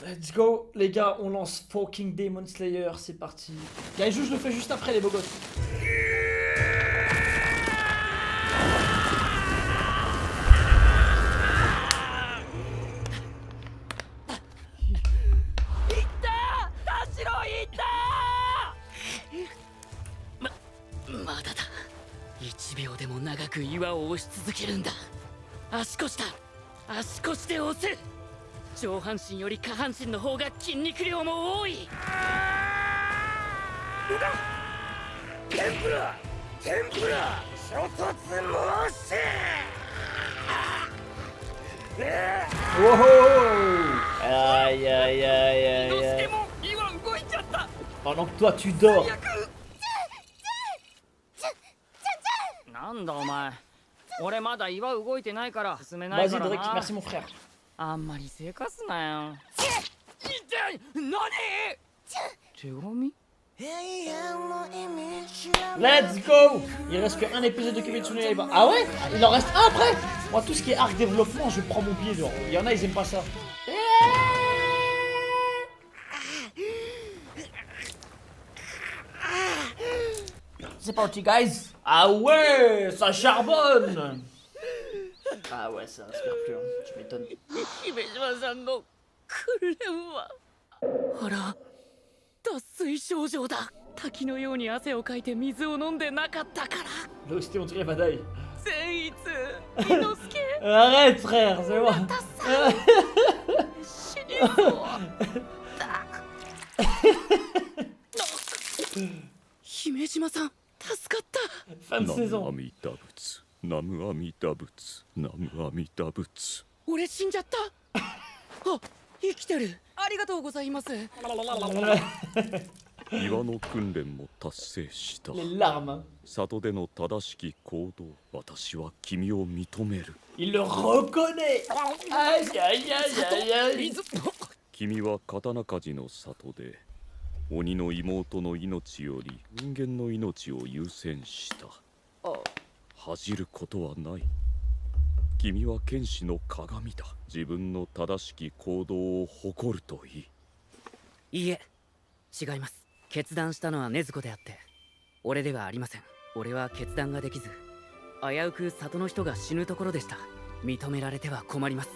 Let's go, les gars, on lance fucking Demon Slayer, c'est parti. Gaiju, je le fais juste après, les beaux gosses. Aïe aïe aïe aïe aïe. Pendant que toi tu dors. Vas-y Drake, merci mon frère. Let's go. Il reste qu'un épisode de Kimetsu no Yaiba. Ah ouais? Il en reste un après? Moi tout ce qui est arc développement je prends mon pied genre. Il y en a ils aiment pas ça. C'est parti guys. Ah ouais, ça charbonne. Ah ouais, ça respire plus, hein. Tu m'étonnes. L'osté on dirait Badaï. Arrête frère, c'est moi. Fin de saison. Les larmes. Hein. Il le reconnaît. Aïe aïe aïe aïe aïe. 鬼の妹の命より人間の命を優先した。恥じることはない。君は剣士の鏡だ。自分の正しき行動を誇るといい。いいえ、違います。決断したのは禰豆子であって、俺ではありません。俺は決断ができず、危うく里の人が死ぬところでした。認められては困ります。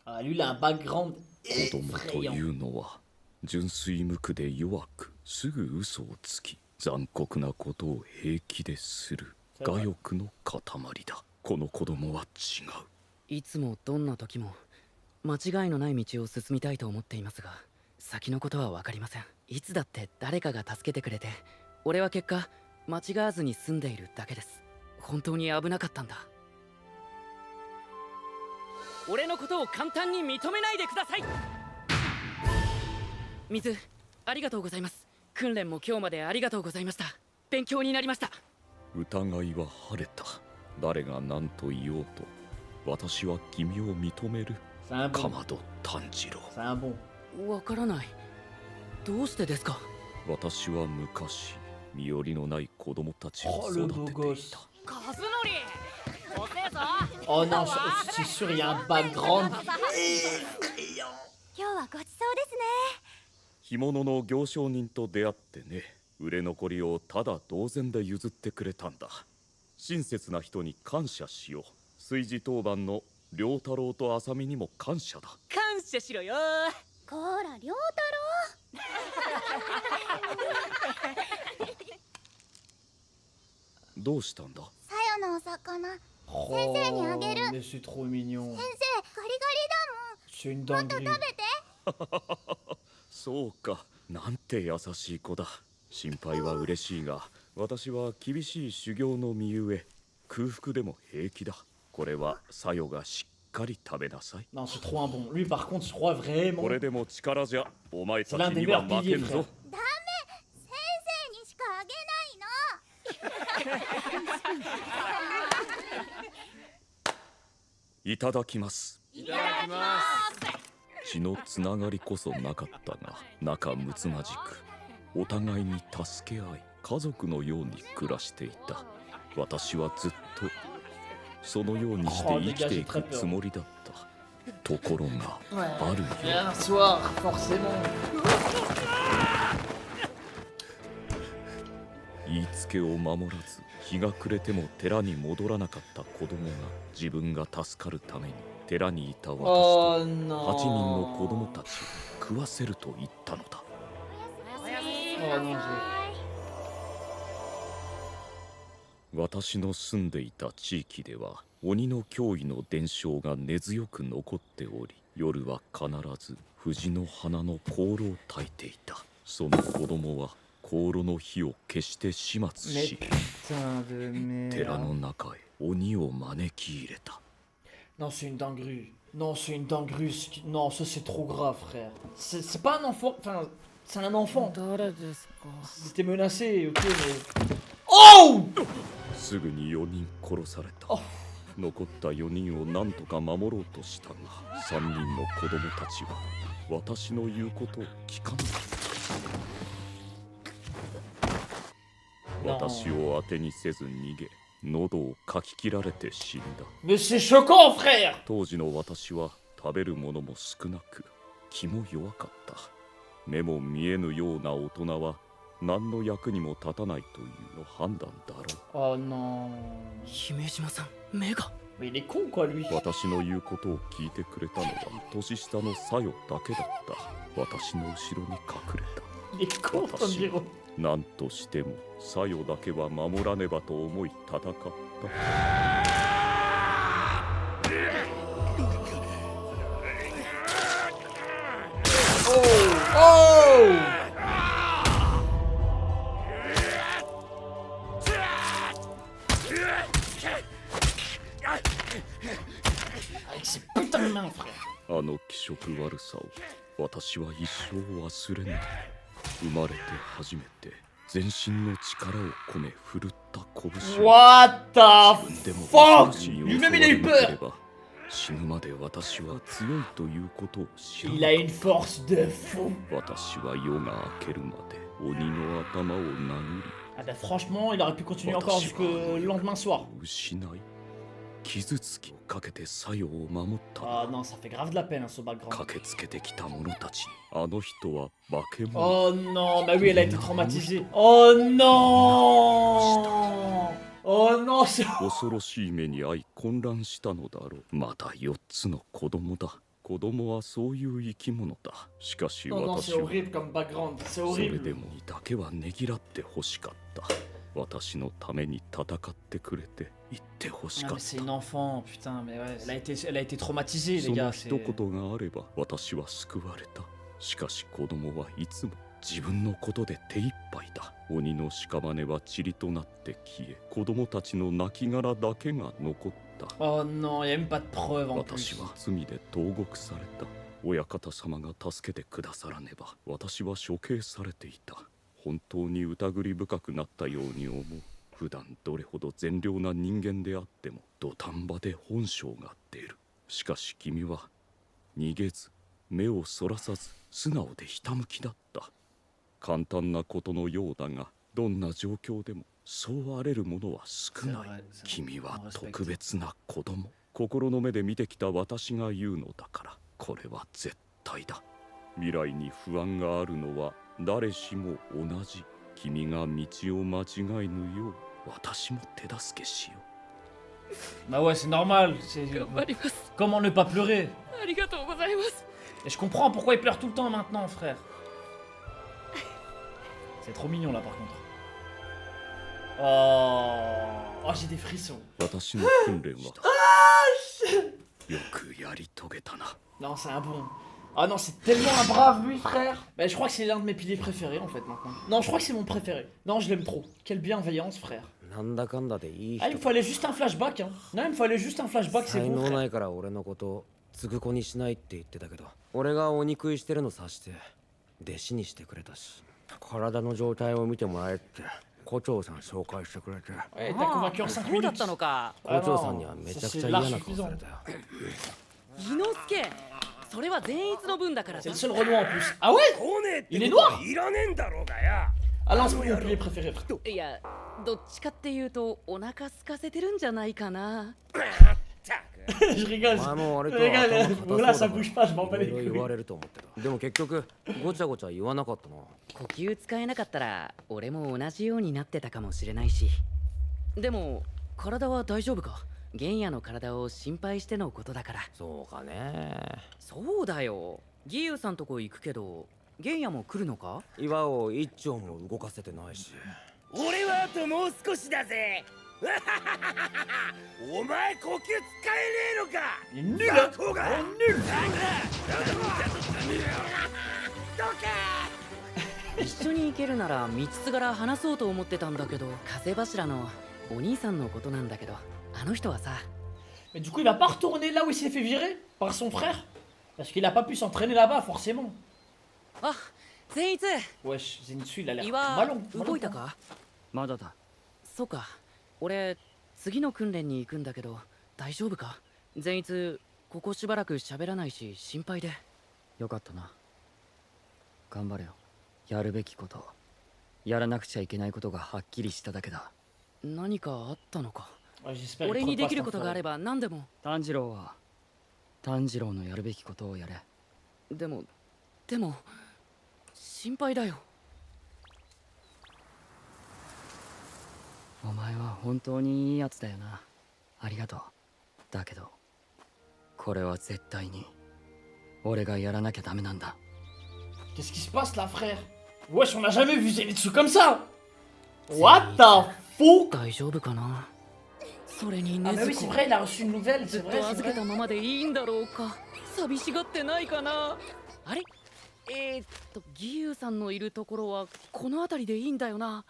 Ah, lui, il a un background 子供というのは純粋無垢で弱く、すぐ嘘をつき、残酷なことを平気でする我欲の塊だ。この子供は違う。いつもどんな時も間違いのない道を進みたいと思っていますが、先のことは分かりません。いつだって誰かが助けてくれて、俺は結果間違わずに済んでいるだけです。本当に危なかったんだ。俺のことを簡単に認めないでください。水、ありがとうございます。訓練も今日までありがとうございました。勉強になりました。疑いは晴れた。誰が何と言おうと、私は君を認める。かまど炭治郎。わからない。どうしてですか。私は昔、身寄りのない子供たちを育てていた。Oh non, c'est sûr, il y a un background. 今日はごちそうですね。干物の行商人と出会ってね。売れ残りをただ同然で譲ってくれたんだ。親切な人に感謝しよう。炊事当番の良太郎と浅見にも感謝だ。感謝しろよ。こら、良太郎。どうしたんだ。さよのお魚。先生にあげる。Mais c'est trop mignon. 先生、ガリガリだもん。 C'est une もっと dinguerie. 食べて。そうか、なんて優しい子だ。心配は嬉しいが、私は厳しい修行の身ゆえ空腹でも平気だ。これはさよがしっかり食べなさい。 Non, c'est trop un bon. Lui, par contre, je crois vraiment. これでも力じゃお前たちには負けんぞ。ダメ、先生にしかあげないの。いただきます。血のつながりこそなかったが仲睦まじくお互いに助け合い家族のように暮らしていた。私はずっとそのようにして生きていくつもりだった。ところがあるよ。 Un soir, forcément. 言いつけを守らず日が暮れても寺に戻らなかった子供が自分が助かるために寺にいた私と Oh 8人 non. の子供たちを食わせると言ったのだ。 Oh non, j'ai- 私の住んでいた地域では鬼の脅威の伝承が根強く残っており、夜は必ず藤の花の香炉を焚いていた。その子供は香炉の火を消して始末 Mais し putain de 寺 merde. の中へ鬼を招き入れた。 Non, c'est une dinguerie. Non, c'est une dinguerie. Non, ça c'est trop grave, frère. C'est pas un enfant. Enfin, c'est un enfant. 誰ですか？ C'était menacé, ok, mais. Oh! すぐに4人殺された。あ残った4人を何とか守ろうとしたが、3人の子供たちは私の言うことを聞かなかった。私を当てにせず逃げ、喉をかき切られて死んだ。 Mais c'est choquant, frère! 当時の私は食べるものも少なく、気も弱かった。目も見えぬような大人は何の役にも立たないというの判断だろう。 Oh non. 姫島さん、目が。 Mais il est con, quoi, lui. 私の言うことを聞いてくれたのは年下のサヨだけだった。私の後ろに隠れた。 Il est con, Tanjiro. 何としてもサヨだけは守らねばと思い戦った。 Oh! Avec ses putains de mains, frère. あの気色悪さを私は一生忘れない。生まれて初めて全身の力を込め振るった拳を What the 自分でも fuck? 恐ろしい Lui-même 恐 il れ a eu なけれ peur. ば死ぬまで私は強いということを知らな Il か a っ une force de fou. た。私は夜が明けるまで鬼の頭を殴り Ah bah franchement, il aurait pu continuer encore jusqu'au lendemain soir. 失い傷つきをかけて作用を守った。 Ah non, ça fait grave de la peine, hein, ce background. 駆けつけてきた者たちにあの人は化け物。 Oh non, bah oui, elle a été traumatisée. Oh non! Oh non, c'est... 恐ろしい目に遭い混乱したのだろう。また4つの子供だ。子供はそういう生き物だ。しかし Non, non, c'est 私は horrible comme background. C'est それで horrible. もだけはねぎらってほしかった。私のために戦ってくれて言ってほし Ah, かっ mais c'est た。 une enfant, putain, mais ouais. Elle a été traumatisée, そ les の gars. 一 C'est... 言があれば私は救われた。しかし子供はいつも自分のことで手一杯だ。鬼の屍は塵となって消え、子供たちの亡骸だけが残った。 Oh non, y a même pas de preuve en 私 plus. は罪で投獄された。親方様が助けてくださらねば私は処刑されていた。本当に疑り深くなったように思う。普段どれほど善良な人間であっても土壇場で本性が出る。しかし君は逃げず目をそらさず素直でひたむきだった。簡単なことのようだがどんな状況でもそうあれるものは少ない。君は特別な子供。心の目で見てきた私が言うのだからこれは絶対だ。未来に不安があるのは誰しも同じ。君が道を間違えぬよう私も手助けしよう。 Bah ouais, c'est normal. C'est... 頑張ります。 Comment ne pas pleurer? ありがとうございます。 Et je comprends pourquoi il pleure tout le temps maintenant, frère. C'est trop mignon là, par contre. Oh, j'ai des frissons. 私の訓練はよくやり遂げたな。 Non, c'est un bon. Ah non, c'est tellement un brave lui, frère. Bah, je crois que c'est l'un de mes piliers préférés en fait maintenant. Non, je crois que c'est mon préféré. Non, je l'aime trop. Quelle bienveillance, frère. なんだかんだでいい Ah, 人 il me fallait juste un flashback, hein. Non, il me fallait juste un flashback, c'est 才 bon, 能 frère. ないから俺のことをつぐ子にしないって言ってたけど俺がお憎いしてるの察して弟子にしてくれたし体の状態を見てもらえって校長さん紹介してくれて Ouais, t'as convaincu en 5そうだっ minutes. たのか。校長さんにはめちゃくちゃ嫌な顔されたよ。伊之助、それは善逸の分だから C'est さ le。seul Renoir en plus. Ah ouais? Il est noir? いらねえんだろうがや。 Alain, c'est mon pilier préféré, frère. いや、どっちかっていうとお腹空かせてるんじゃないかな。Je rigole. 前も割 Je と rigole. Bon, là, ça 頭 bouge pas, je m'en bats い les ろいろ言わ couilles. れると思ったけど。でも結局ごちゃごちゃ言わなかったな。呼吸使えなかったら俺も同じようになってたかもしれないし。でも体は大丈夫か？玄也の体を心配してのことだから。そうかね。そうだよ。義勇さんとこ行くけど玄也も来るのか？岩を一丁も動かせてないし。俺はあともう少しだぜお前呼吸使えねえのか Il est nul, hein? 雑魚が Oh, nul! どけ一緒に行けるなら道すがら話そうと思ってたんだけど、風柱のお兄さんのことなんだけど、あの人はさ。 Mais du coup, il va pas retourner là où il s'est fait virer par son frère? Parce qu'il a pas pu s'entraîner là-bas, forcément. あ、善逸、 Wesh, Zenitsu, il a l'air 岩 malon. 動いたか？まだだ。そうか。俺次の訓練に行くんだけど大丈夫か？善逸、ここしばらく喋らないし心配で。よかったな。頑張れよ。やるべきこと、やらなくちゃいけないことがはっきりしただけだ。何かあったのか？ Ouais, j'espère. 俺にできることがあれば何でも。炭治郎は炭治郎のやるべきことをやれ。でも心配だよ。お前は本当にいいやつだよな。ありがとう。だけどこれは絶対に俺がやらなきゃダメなんだ。 Qu'est-ce qui se passe là, frère? Wesh, on a jamais vu Zenitsu comme ça! What the fuck? 大丈夫かな？それに Ah, ね mais ず oui, c'est こ vrai, il a reçu une nouvelle, ず c'est っ vrai, と c'est 預け vrai. たままでいいんだろうか？寂しがってないかな？あれ？義勇さんのいるところはこの辺りでいいんだよな。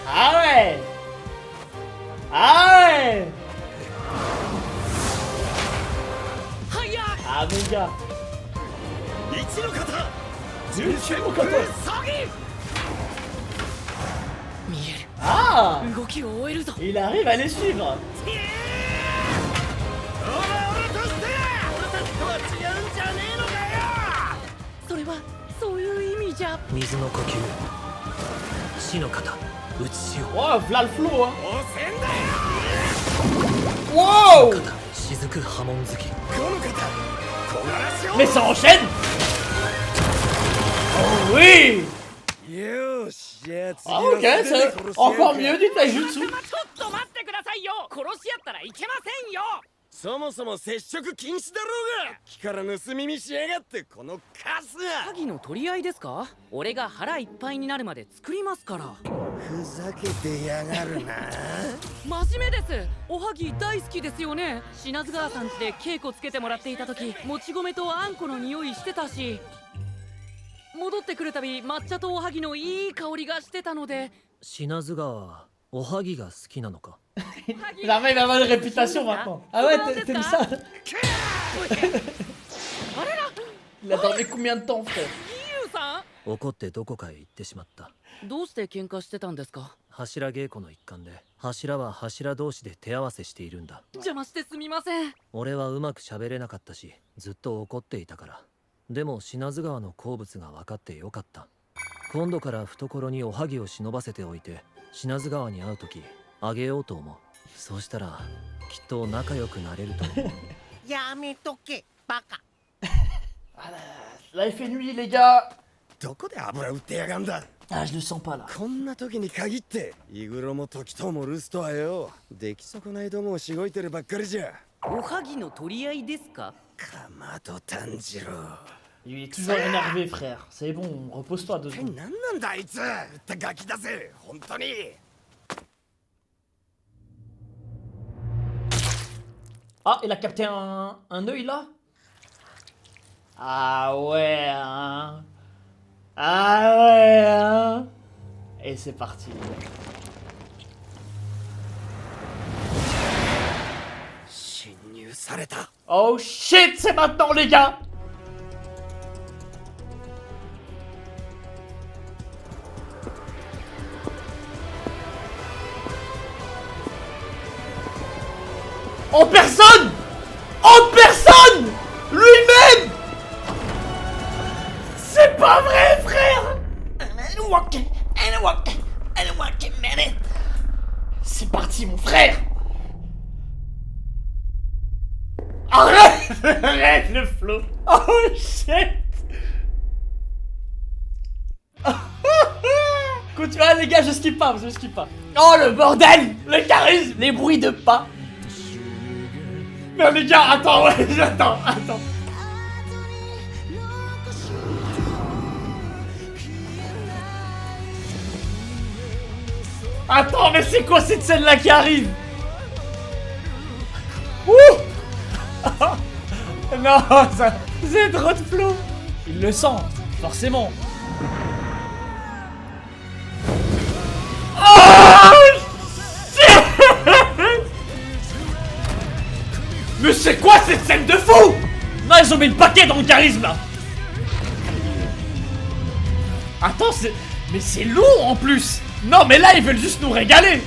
Ah ouais! Ah ouais! はいや！ Ah, mon gars! 一の型 Zenitsu, mon copain! 見え Ah! る。動きを終えるぞ。 Il arrive à les suivre! 俺として俺たちとは違うんじゃねえのかよそれはそういう意味じゃ。水の呼吸。死の型。打ち潮。 Wow, v'là le flow, hein! 汚染だよ Wow! 型。雫波紋月。この方小柄しよ Mais ça enchaîne! Oh oui! よしじゃあ次 Ah は ok, 素手で c'est 殺してやる encore か mieux du taijutsu! ちょっと待ってくださいよ。殺し合ったらいけませんよ。そもそも接触禁止だろうが木から盗み見しやがってこのカスが鍵の取り合いですか？俺が腹いっぱいになるまで作りますから。ふざけてやがるな真面目です。おはぎ大好きですよね。品津川さん家で稽古つけてもらっていた時、もち米とあんこの匂いしてたし、戻ってくるたび抹茶とおはぎのいい香りがしてたので。品津川はおはぎが好きなのか。 L'armée il va avoir une réputation maintenant! Ah ouais, t'aimes ça? Il a dormi combien de temps, frère? 義勇さ怒ってどこかへ行ってしまった。ん、どうして喧嘩してたんですか？柱稽古の一環で柱は柱同士で手合わせしているんだ。邪魔してすみません。俺はうまく喋れなかったしずっと怒っていたから。でも品津川の好物が分かってよかった。今度から懐におはぎを忍ばせておいて品津川に会う時あげようと思う。そうしたらきっと仲良くなれると思う。やめとけバカ Là, il fait nuit, les gars! どこで油売ってやがんだ Ah, je le sens pas là. こんな時に限ってイグロも時とも留守とはよ出来損ないどもをしごいてるばっかりじゃおはぎの取り合いですか？かまど炭治郎 Il est toujours énervé, frère. C'est bon, repose-toi 2 一体 secondes. 何なんだあいつってガキだぜ本当に Ah, il a capté un œil là? Ah ouais, hein. Ah ouais, hein. Et c'est parti. された。 Oh shit, c'est maintenant les gars. En personne. En personne. Lui-même. C'est pas vrai, frère. C'est parti, mon frère. Arrête. Arrête le flow. Oh shit. Continue, ah, les gars, je skip pas, je skip pas. Oh le bordel. Le charisme, les bruits de pas. Mais les gars, attends, ouais, j'attends, attends. Attends, mais c'est quoi cette scène-là qui arrive? Ouh. Non, ça... c'est trop de flow. Il le sent, forcément. Oh shit. Mais c'est quoi cette scène de fou? Non, ils ont mis le paquet dans le charisme, là. Attends, c'est... Mais c'est lourd, en plus. Non, mais là, ils veulent juste nous régaler.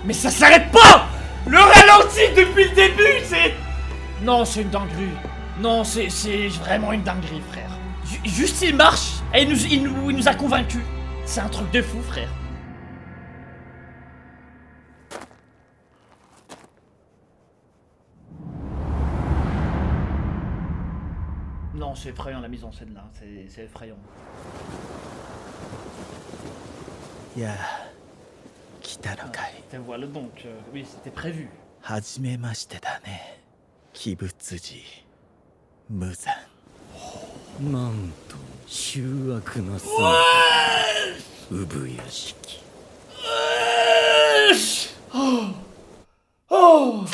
Mais ça s'arrête pas. Le ralenti depuis le début, c'est... Non, c'est une dinguerie. Non, c'est vraiment une dinguerie, frère. Juste, il marche et il nous a convaincus. C'est un truc de fou, frère. Non, c'est effrayant la mise en scène là, c'est effrayant. いや来たのかい。 Et voilà donc, oui, c'était prévu. はじめましてだね。鬼物児無惨。なんと醜悪な姿。産屋敷。Oh.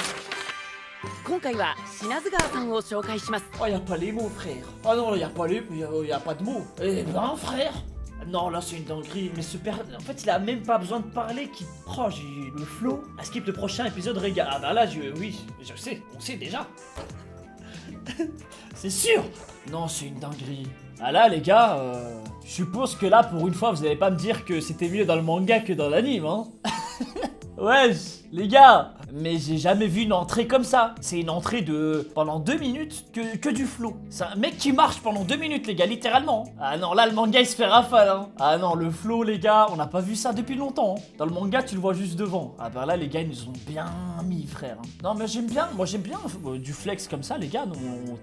今回は品津川さんを紹介します。 Oh, y a pas les mots, frère. Ah non, y a pas y a pas de mots. Eh ben, frère. Non, là, c'est une dinguerie. Mais ce père, en fait, il a même pas besoin de parler. Oh, j'ai le flow. À skip le prochain épisode, régal. Ah bah là, oui, je sais. On sait déjà. C'est sûr. Non, c'est une dinguerie. Ah là, les gars, je suppose que là, pour une fois, vous allez pas me dire que c'était mieux dans le manga que dans l'anime, hein. Wesh, les gars. Mais j'ai jamais vu une entrée comme ça. C'est une entrée de... pendant 2 minutes que du flow. C'est un mec qui marche pendant 2 minutes, les gars, littéralement. Ah non, là, le manga, il se fait rafale, hein. Ah non, le flow, les gars, on n'a pas vu ça depuis longtemps, hein. Dans le manga, tu le vois juste devant. Ah bah là, les gars, ils nous ont bien mis, frère. Non, mais j'aime bien, moi, j'aime bien du flex comme ça, les gars.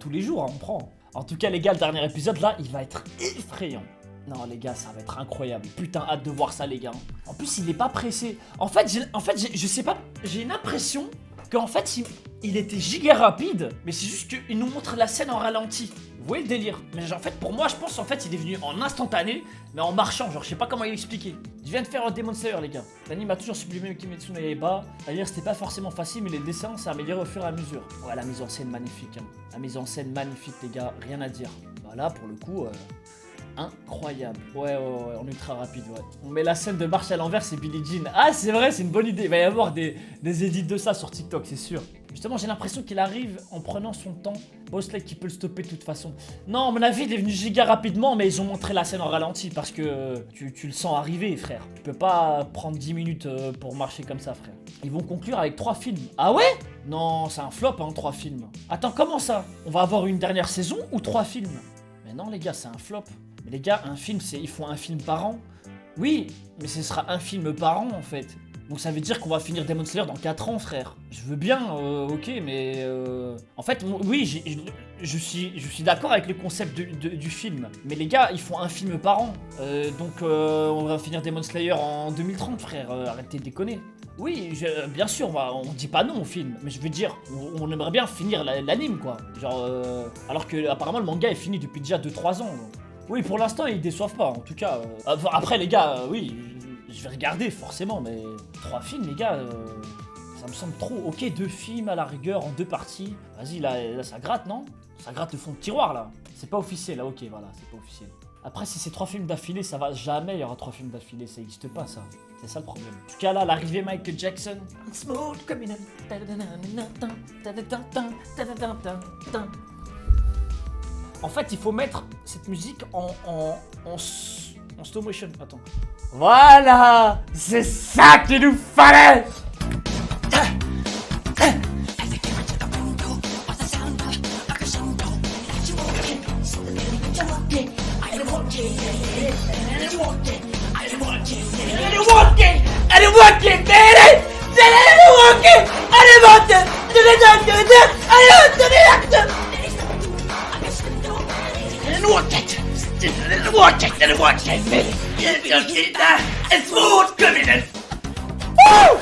Tous les jours, hein, on prend. En tout cas, les gars, le dernier épisode, là, il va être effrayant. Non les gars, ça va être incroyable. Putain, hâte de voir ça les gars. En plus, il est pas pressé. En fait, je sais pas, j'ai une impression qu'en fait, il était giga rapide, mais c'est juste qu'il nous montre la scène en ralenti. Vous voyez le délire? Mais en fait, pour moi, je pense en fait, il est venu en instantané, mais en marchant. Genre, je sais pas comment il expliquer. Je viens de faire un Demon Slayer, les gars. L'anime a toujours sublimé Kimetsu no Yaiba. C'est-à-dire, c'était pas forcément facile, mais les dessins, ça amélioré au fur et à mesure. Ouais, la mise en scène magnifique. Hein. La mise en scène magnifique, les gars. Rien à dire. Voilà, pour le coup. Incroyable. Ouais, en ultra rapide, ouais. On met la scène de marche à l'envers, c'est Billie Jean. Ah, c'est vrai, c'est une bonne idée. Il va y avoir des edits de ça sur TikTok, c'est sûr. Justement, j'ai l'impression qu'il arrive en prenant son temps. Boss Like qui peut le stopper de toute façon. Non, à mon avis, il est venu giga rapidement, mais ils ont montré la scène en ralenti parce que tu le sens arriver, frère. Tu peux pas prendre 10 minutes pour marcher comme ça, frère. Ils vont conclure avec 3 films. Ah ouais? Non, c'est un flop, hein, 3 films. Attends, comment ça? On va avoir une dernière saison ou 3 films? Mais non, les gars, c'est un flop. Mais les gars, un film, ils font un film par an. Oui, mais ce sera un film par an, en fait. Donc ça veut dire qu'on va finir Demon Slayer dans 4 ans, frère. Je veux bien, ok, mais... En fait, oui, je suis d'accord avec le concept du film. Mais les gars, ils font un film par an. Donc on va finir Demon Slayer en 2030, frère. Arrêtez de déconner. Oui, bien sûr, on dit pas non au film. Mais je veux dire, on aimerait bien finir l'anime, quoi. Genre... alors que apparemment le manga est fini depuis déjà 2-3 ans. Oui, pour l'instant, ils déçoivent pas, en tout cas. Après, les gars, oui, je vais regarder, forcément, mais 3 films, les gars, ça me semble trop. Ok, 2 films à la rigueur, en 2 parties. Vas-y, là, ça gratte, non? Ça gratte le fond de tiroir, là. C'est pas officiel, là, ok, voilà, c'est pas officiel. Après, si c'est 3 films d'affilée, ça va jamais, il y aura 3 films d'affilée, ça existe pas ça. C'est ça le problème. En tout cas, là, l'arrivée Michael Jackson. Smooth criminal. En fait, il faut mettre cette musique en slow motion. Attends. Voilà! C'est ça qu'il nous fallait! Woo!